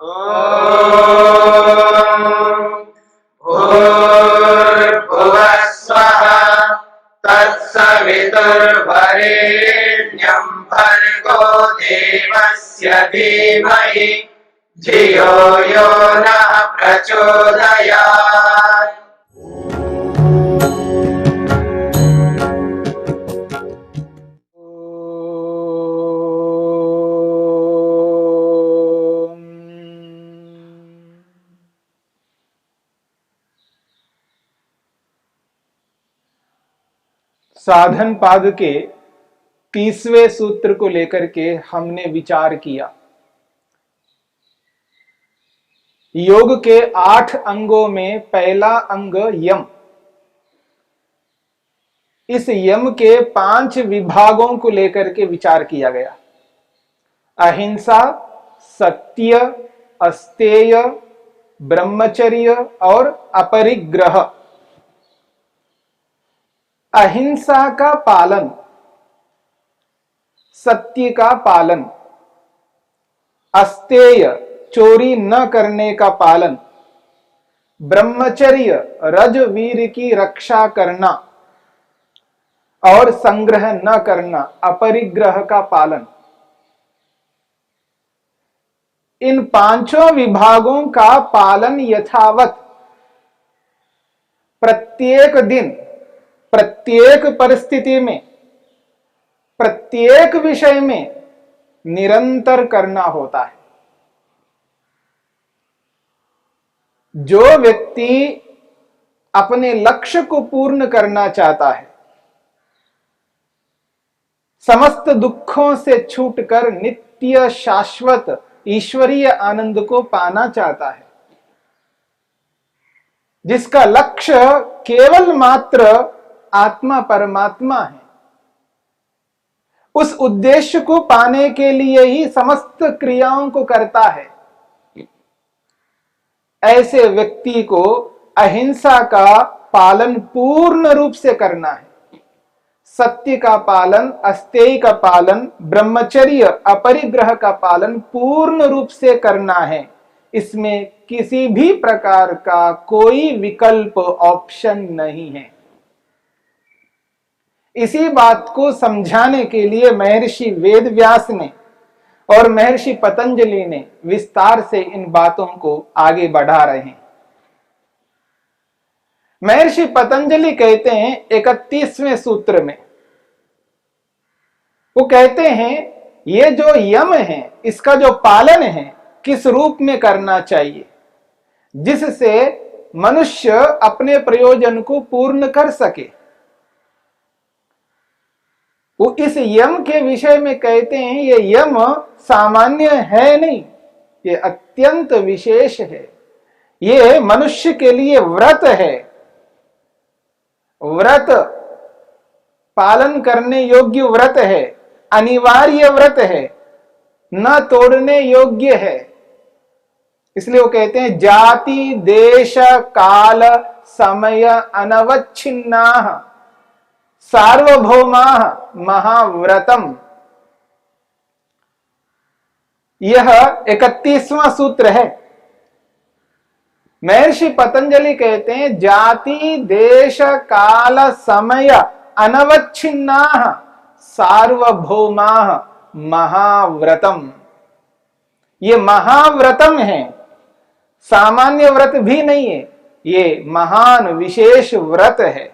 भूर्भुवः स्वः तत्सवितुर्वरेण्यं भर्गो देवस्य धीमहि धियो यो नः प्रचोदयात्। साधन पाद के 30वें सूत्र को लेकर के हमने विचार किया। योग के 8 अंगों में पहला अंग यम। इस यम के 5 विभागों को लेकर के विचार किया गया। अहिंसा, सत्य, अस्तेय, ब्रह्मचर्य और अपरिग्रह। अहिंसा का पालन, सत्य का पालन, अस्तेय चोरी न करने का पालन, ब्रह्मचर्य रजवीर की रक्षा करना और संग्रह न करना, अपरिग्रह का पालन। इन 5 विभागों का पालन यथावत प्रत्येक दिन, प्रत्येक परिस्थिति में, प्रत्येक विषय में निरंतर करना होता है। जो व्यक्ति अपने लक्ष्य को पूर्ण करना चाहता है, समस्त दुखों से छूटकर नित्य शाश्वत ईश्वरीय आनंद को पाना चाहता है, जिसका लक्ष्य केवल मात्र आत्मा परमात्मा है, उस उद्देश्य को पाने के लिए ही समस्त क्रियाओं को करता है, ऐसे व्यक्ति को अहिंसा का पालन पूर्ण रूप से करना है। सत्य का पालन, अस्तेय का पालन, ब्रह्मचर्य अपरिग्रह का पालन पूर्ण रूप से करना है। इसमें किसी भी प्रकार का कोई विकल्प ऑप्शन नहीं है। इसी बात को समझाने के लिए महर्षि वेदव्यास ने और महर्षि पतंजलि ने विस्तार से इन बातों को आगे बढ़ा रहे हैं। महर्षि पतंजलि कहते हैं 31वें सूत्र में, वो कहते हैं ये जो यम है, इसका जो पालन है किस रूप में करना चाहिए, जिससे मनुष्य अपने प्रयोजन को पूर्ण कर सके। वो इस यम के विषय में कहते हैं ये यम सामान्य है नहीं, ये अत्यंत विशेष है। ये मनुष्य के लिए व्रत है, व्रत पालन करने योग्य व्रत है, अनिवार्य व्रत है, न तोड़ने योग्य है। इसलिए वो कहते हैं जाति देश काल समय अनवच्छिन्ना सार्वभौमा महाव्रतम। यह 31वां सूत्र है। महर्षि पतंजलि कहते हैं जाति देश काल समय अनवच्छिन्ना सार्वभौमा महाव्रतम। ये महाव्रतम है, सामान्य व्रत भी नहीं है, ये महान विशेष व्रत है।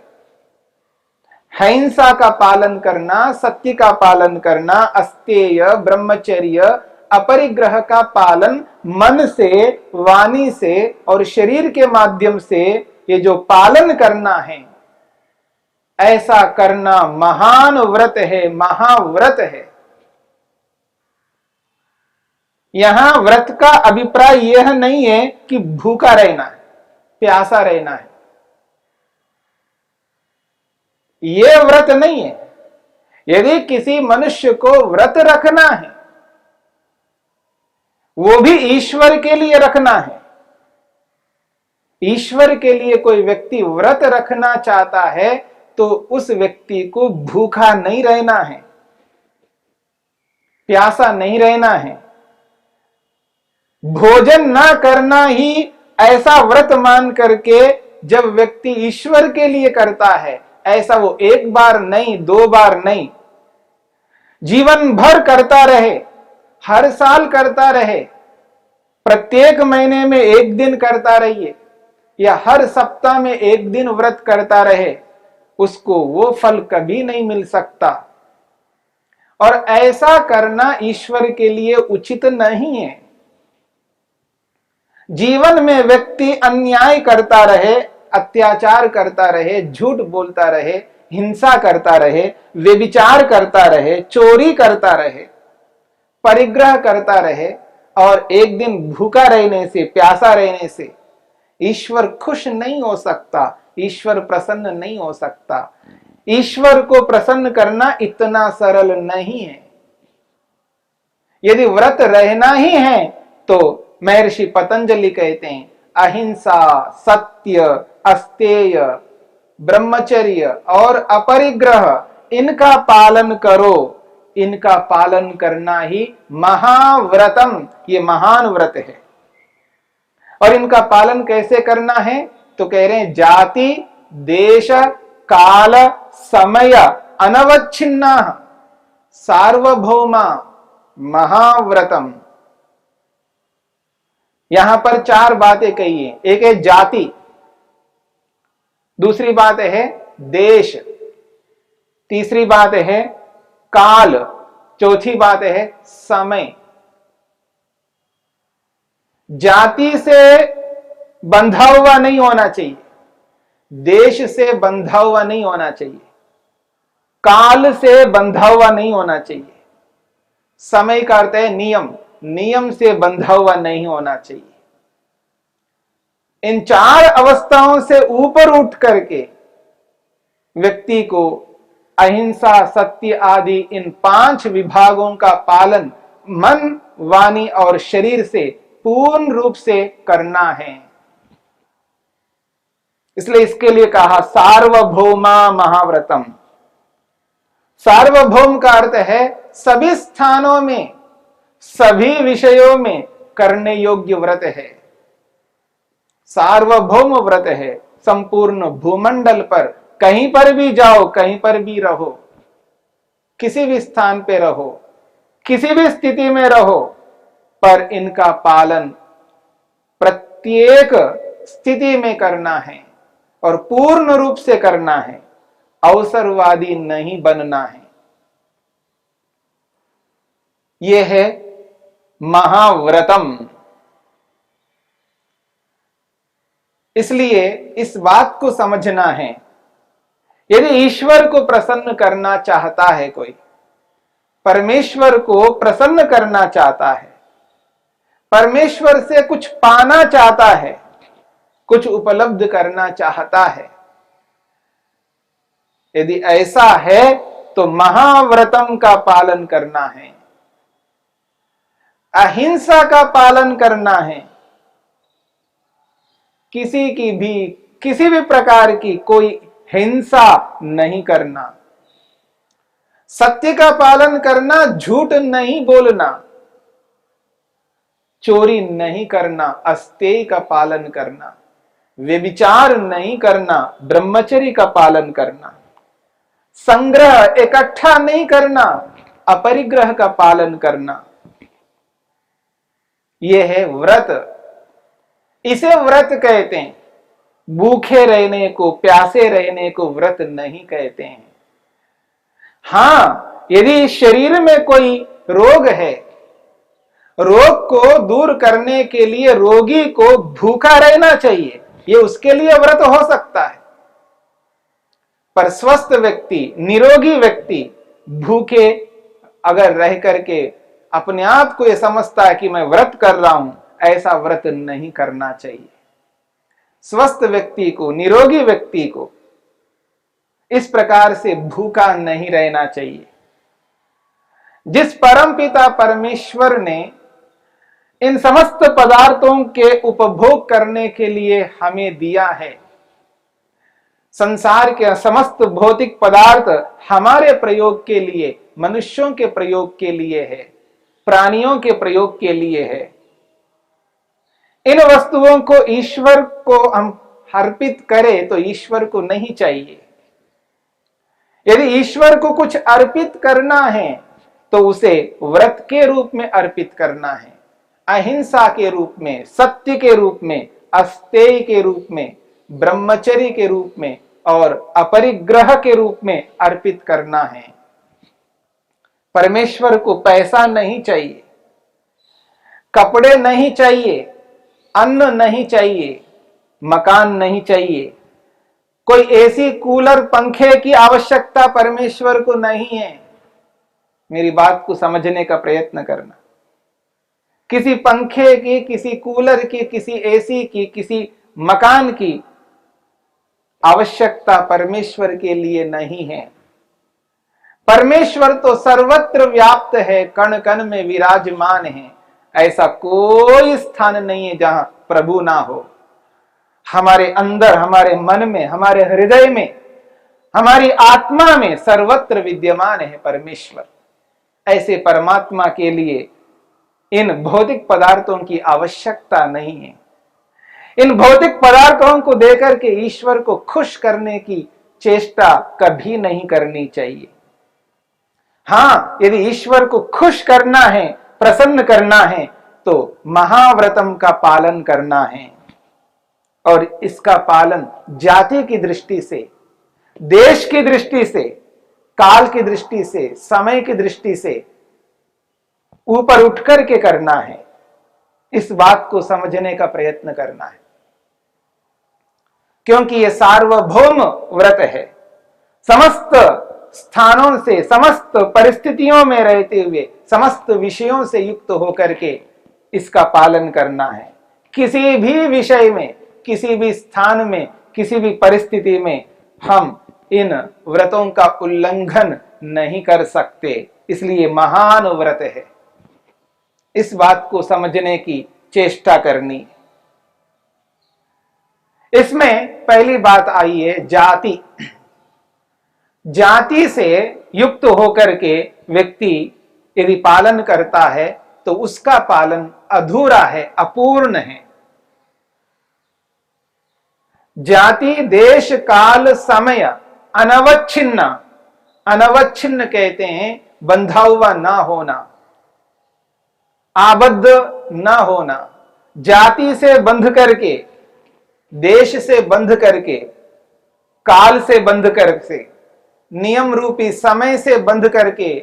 अहिंसा का पालन करना, सत्य का पालन करना, अस्तेय ब्रह्मचर्य अपरिग्रह का पालन मन से, वाणी से और शरीर के माध्यम से ये जो पालन करना है, ऐसा करना महान व्रत है, महाव्रत है। यहां व्रत का अभिप्राय यह नहीं है कि भूखा रहना है, प्यासा रहना है, यह व्रत नहीं है। यदि किसी मनुष्य को व्रत रखना है, वो भी ईश्वर के लिए रखना है। ईश्वर के लिए कोई व्यक्ति व्रत रखना चाहता है तो उस व्यक्ति को भूखा नहीं रहना है, प्यासा नहीं रहना है। भोजन ना करना ही ऐसा व्रत मान करके जब व्यक्ति ईश्वर के लिए करता है, ऐसा वो एक बार नहीं, 2 बार नहीं, जीवन भर करता रहे, हर साल करता रहे, प्रत्येक महीने में 1 दिन करता रहिए या हर सप्ताह में 1 दिन व्रत करता रहे, उसको वो फल कभी नहीं मिल सकता। और ऐसा करना ईश्वर के लिए उचित नहीं है। जीवन में व्यक्ति अन्याय करता रहे, अत्याचार करता रहे, झूठ बोलता रहे, हिंसा करता रहे, व्यभिचार करता रहे, चोरी करता रहे, परिग्रह करता रहे, और एक दिन भूखा रहने से, प्यासा रहने से ईश्वर खुश नहीं हो सकता, ईश्वर प्रसन्न नहीं हो सकता। ईश्वर को प्रसन्न करना इतना सरल नहीं है। यदि व्रत रहना ही है तो महर्षि पतंजलि कहते हैं, अहिंसा, सत्य, अस्तेय, ब्रह्मचर्य और अपरिग्रह इनका पालन करो। इनका पालन करना ही महाव्रतम, ये महान व्रत है। और इनका पालन कैसे करना है? तो कह रहे हैं, जाति, देश, काल, समय अनवच्छिन्ना सार्वभौमा महाव्रतम। यहां पर 4 बातें कही है। एक है जाति, दूसरी बात है देश, तीसरी बात है काल, चौथी बात है समय। जाति से बंधा हुआ नहीं होना चाहिए, देश से बंधा हुआ नहीं होना चाहिए, काल से बंधा हुआ नहीं होना चाहिए, समय का अर्थ है नियम, नियम से बंधा हुआ नहीं होना चाहिए। इन 4 अवस्थाओं से ऊपर उठ करके व्यक्ति को अहिंसा, सत्य आदि इन 5 विभागों का पालन मन, वाणी और शरीर से पूर्ण रूप से करना है। इसलिए इसके लिए कहा सार्वभौमा महाव्रतम। सार्वभौम का अर्थ है सभी स्थानों में, सभी विषयों में करने योग्य व्रत है। सार्वभौम व्रत है। संपूर्ण भूमंडल पर कहीं पर भी जाओ, कहीं पर भी रहो, किसी भी स्थान पे रहो, किसी भी स्थिति में रहो, पर इनका पालन प्रत्येक स्थिति में करना है और पूर्ण रूप से करना है। अवसरवादी नहीं बनना है। यह है महाव्रतम। इसलिए इस बात को समझना है, यदि ईश्वर को प्रसन्न करना चाहता है कोई, परमेश्वर को प्रसन्न करना चाहता है, परमेश्वर से कुछ पाना चाहता है, कुछ उपलब्ध करना चाहता है, यदि ऐसा है तो महाव्रतम का पालन करना है, अहिंसा का पालन करना है। किसी भी प्रकार की कोई हिंसा नहीं करना, सत्य का पालन करना, झूठ नहीं बोलना, चोरी नहीं करना, अस्तेय का पालन करना, व्यभिचार नहीं करना, ब्रह्मचर्य का पालन करना, संग्रह इकट्ठा नहीं करना, अपरिग्रह का पालन करना। यह है व्रत। इसे व्रत कहते हैं। भूखे रहने को, प्यासे रहने को व्रत नहीं कहते हैं। हां, यदि शरीर में कोई रोग है, रोग को दूर करने के लिए रोगी को भूखा रहना चाहिए, यह उसके लिए व्रत हो सकता है। पर स्वस्थ व्यक्ति, निरोगी व्यक्ति भूखे अगर रह करके अपने आप को यह समझता है कि मैं व्रत कर रहा हूं, ऐसा व्रत नहीं करना चाहिए। स्वस्थ व्यक्ति को, निरोगी व्यक्ति को इस प्रकार से भूखा नहीं रहना चाहिए। जिस परमपिता परमेश्वर ने इन समस्त पदार्थों के उपभोग करने के लिए हमें दिया है, संसार के समस्त भौतिक पदार्थ हमारे प्रयोग के लिए, मनुष्यों के प्रयोग के लिए है, प्राणियों के प्रयोग के लिए है। इन वस्तुओं को ईश्वर को हम अर्पित करें तो ईश्वर को नहीं चाहिए। यदि ईश्वर को कुछ अर्पित करना है तो उसे व्रत के रूप में अर्पित करना है, अहिंसा के रूप में, सत्य के रूप में, अस्तेय के रूप में, ब्रह्मचर्य के रूप में और अपरिग्रह के रूप में अर्पित करना है। परमेश्वर को पैसा नहीं चाहिए, कपड़े नहीं चाहिए, अन्न नहीं चाहिए, मकान नहीं चाहिए, कोई एसी कूलर पंखे की आवश्यकता परमेश्वर को नहीं है। मेरी बात को समझने का प्रयत्न करना। किसी पंखे की, किसी कूलर की, किसी एसी की, किसी मकान की आवश्यकता परमेश्वर के लिए नहीं है। परमेश्वर तो सर्वत्र व्याप्त है, कण कण में विराजमान है। ऐसा कोई स्थान नहीं है जहां प्रभु ना हो। हमारे अंदर, हमारे मन में, हमारे हृदय में, हमारी आत्मा में सर्वत्र विद्यमान है परमेश्वर। ऐसे परमात्मा के लिए इन भौतिक पदार्थों की आवश्यकता नहीं है। इन भौतिक पदार्थों को देकर के ईश्वर को खुश करने की चेष्टा कभी नहीं करनी चाहिए। हां, यदि ईश्वर को खुश करना है, प्रसन्न करना है तो महाव्रतम का पालन करना है। और इसका पालन जाति की दृष्टि से, देश की दृष्टि से, काल की दृष्टि से, समय की दृष्टि से ऊपर उठ करके करना है। इस बात को समझने का प्रयत्न करना है, क्योंकि यह सार्वभौम व्रत है। समस्त स्थानों से, समस्त परिस्थितियों में रहते हुए, समस्त विषयों से युक्त होकर के इसका पालन करना है। किसी भी विषय में, किसी भी स्थान में, किसी भी परिस्थिति में हम इन व्रतों का उल्लंघन नहीं कर सकते। इसलिए महान व्रत है। इस बात को समझने की चेष्टा करनी। इसमें पहली बात आई है जाति। जाति से युक्त होकर के व्यक्ति यदि पालन करता है तो उसका पालन अधूरा है, अपूर्ण है। जाति, देश, काल, समय अनवच्छिन्न, अनवच्छिन्न कहते हैं बंधा हुआ ना होना, आबद्ध ना होना। जाति से बंध करके, देश से बंध करके, काल से बंध करके, नियम रूपी समय से बंध करके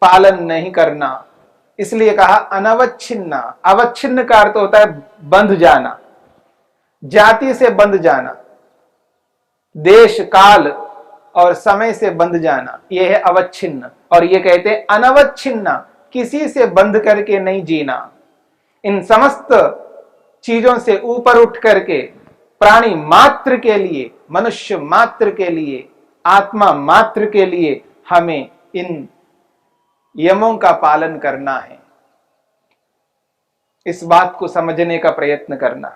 पालन नहीं करना। इसलिए कहा अनवच्छिन्न। अवच्छिन्न का अर्थ होता है बंध जाना, जाति से बंध जाना, देश, काल और समय से बंध जाना, यह है अवच्छिन्न। और ये कहते हैं अनवच्छिन्न, किसी से बंध करके नहीं जीना। इन समस्त चीजों से ऊपर उठ करके प्राणी मात्र के लिए, मनुष्य मात्र के लिए, आत्मा मात्र के लिए हमें इन यमों का पालन करना है। इस बात को समझने का प्रयत्न करना।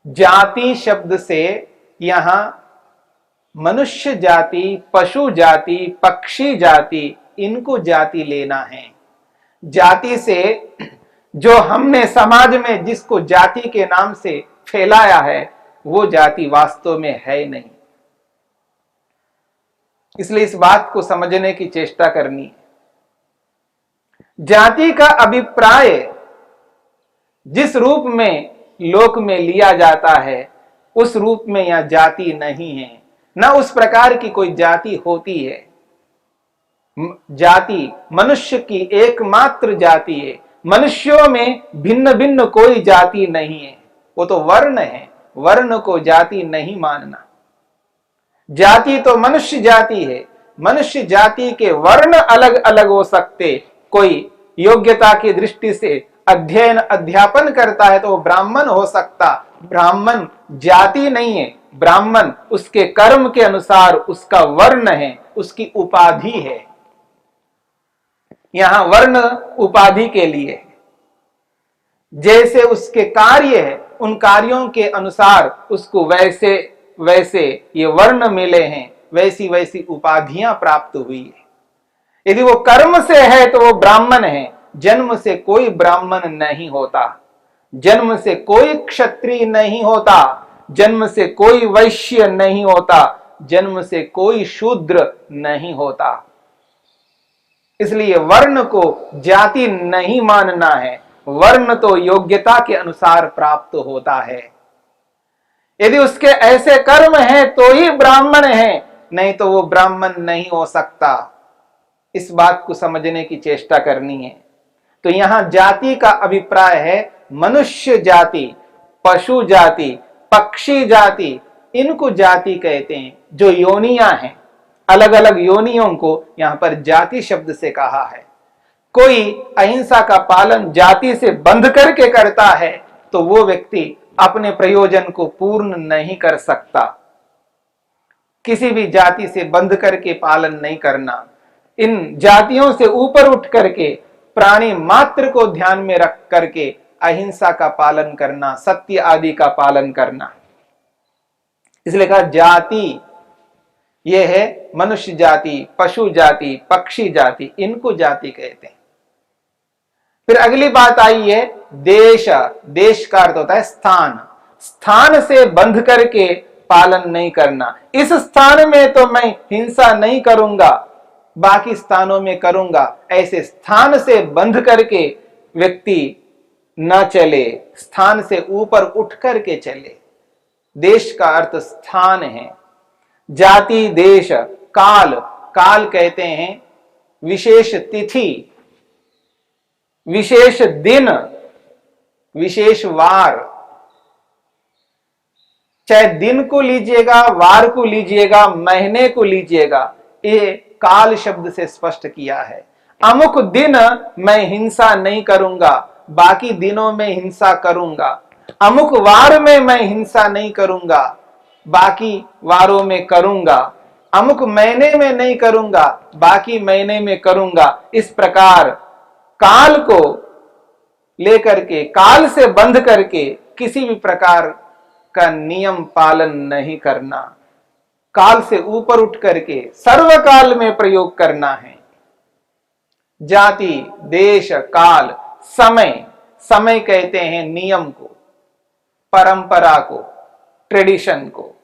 जाति शब्द से यहां मनुष्य जाति, पशु जाति, पक्षी जाति, इनको जाति लेना है। जाति से जो हमने समाज में जिसको जाति के नाम से फैलाया है वो जाति वास्तव में है नहीं। इसलिए इस बात को समझने की चेष्टा करनी है। जाति का अभिप्राय जिस रूप में लोक में लिया जाता है उस रूप में यह जाति नहीं है, न उस प्रकार की कोई जाति होती है। जाति मनुष्य की एकमात्र जाति है। मनुष्यों में भिन्न भिन्न कोई जाति नहीं है, वो तो वर्ण है। वर्ण को जाति नहीं मानना। जाति तो मनुष्य जाति है। मनुष्य जाति के वर्ण अलग अलग हो सकते। कोई योग्यता की दृष्टि से अध्ययन अध्यापन करता है तो वो ब्राह्मण हो सकता। ब्राह्मण जाति नहीं है। ब्राह्मण उसके कर्म के अनुसार उसका वर्ण है, उसकी उपाधि है। यहां वर्ण उपाधि के लिए है। जैसे उसके कार्य है उन कार्यों के अनुसार उसको वैसे वैसे ये वर्ण मिले हैं, वैसी वैसी उपाधियां प्राप्त हुई है। यदि वो कर्म से है तो वो ब्राह्मण है, जन्म से कोई ब्राह्मण नहीं होता, जन्म से कोई क्षत्रिय नहीं होता, जन्म से कोई वैश्य नहीं होता, जन्म से कोई शूद्र नहीं होता। इसलिए वर्ण को जाति नहीं मानना है, वर्ण तो योग्यता के अनुसार प्राप्त होता है। यदि उसके ऐसे कर्म हैं तो ही ब्राह्मण है, नहीं तो वो ब्राह्मण नहीं हो सकता। इस बात को समझने की चेष्टा करनी है। तो यहां जाति का अभिप्राय है मनुष्य जाति, पशु जाति, पक्षी जाति, इनको जाति कहते हैं। जो योनियां हैं, अलग अलग योनियों को यहां पर जाति शब्द से कहा है। कोई अहिंसा का पालन जाति से बंध करके करता है तो वो व्यक्ति अपने प्रयोजन को पूर्ण नहीं कर सकता। किसी भी जाति से बंध करके पालन नहीं करना, इन जातियों से ऊपर उठ करके प्राणी मात्र को ध्यान में रख करके अहिंसा का पालन करना, सत्य आदि का पालन करना। इसलिए कहा जाति यह है मनुष्य जाति, पशु जाति, पक्षी जाति, इनको जाति कहते हैं। फिर अगली बात आई है देश। देश का अर्थ होता है स्थान। स्थान से बंध करके पालन नहीं करना। इस स्थान में तो मैं हिंसा नहीं करूंगा, बाकी स्थानों में करूंगा, ऐसे स्थान से बंध करके व्यक्ति न चले, स्थान से ऊपर उठ करके चले। देश का अर्थ स्थान है। जाति, देश, काल, काल कहते हैं विशेष तिथि, विशेष दिन, विशेष वार। चाहे दिन को लीजिएगा, वार को लीजिएगा, महीने को लीजिएगा, ये काल शब्द से स्पष्ट किया है। अमुक दिन मैं हिंसा नहीं करूंगा, बाकी दिनों में हिंसा करूंगा। अमुक वार में मैं हिंसा नहीं करूंगा, बाकी वारों में करूंगा। अमुक महीने में नहीं करूंगा, बाकी महीने में करूंगा। इस प्रकार काल को लेकर के, काल से बंध करके किसी भी प्रकार का नियम पालन नहीं करना। काल से ऊपर उठ करके सर्वकाल में प्रयोग करना है। जाति, देश, काल, समय, समय कहते हैं नियम को, परंपरा को, ट्रेडिशन को।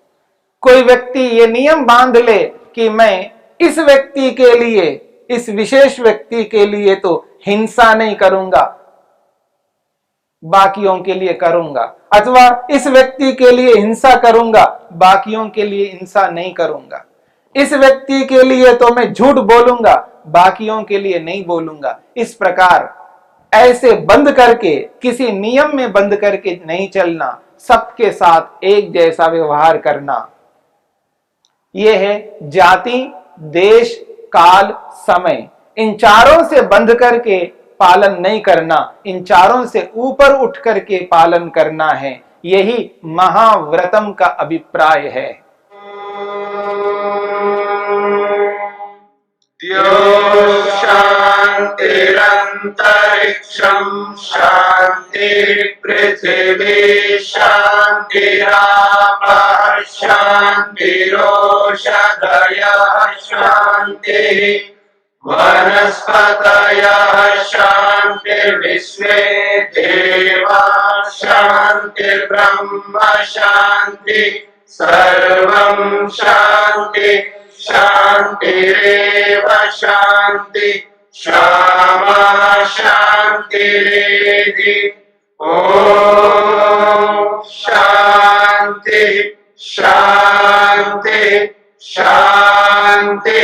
कोई व्यक्ति ये नियम बांध ले कि मैं इस व्यक्ति के लिए, इस विशेष व्यक्ति के लिए तो हिंसा नहीं करूंगा, बाकियों के लिए करूंगा, अथवा इस व्यक्ति के लिए हिंसा करूंगा, बाकियों के लिए हिंसा नहीं करूंगा। इस व्यक्ति के लिए तो मैं झूठ बोलूंगा, बाकियों के लिए नहीं बोलूंगा। इस प्रकार ऐसे बंद करके, किसी नियम में बंद करके नहीं चलना, सबके साथ एक जैसा व्यवहार करना। यह है जाति, देश, काल, समय। इन चारों से बंध करके पालन नहीं करना, इन चारों से ऊपर उठ करके पालन करना है। यही महाव्रतम का अभिप्राय है। शांतिरंतरिक्षं शांति पृथिवी शांतिरापः शांतिरोषधयः शांतिः वनस्पतयः शांतिर्विश्वे देवाः शांतिर्ब्रह्म शांति सर्वं शांति शांतिरेव शांति क्षमा शांतिरेधि। ओम शांति शांति शांति।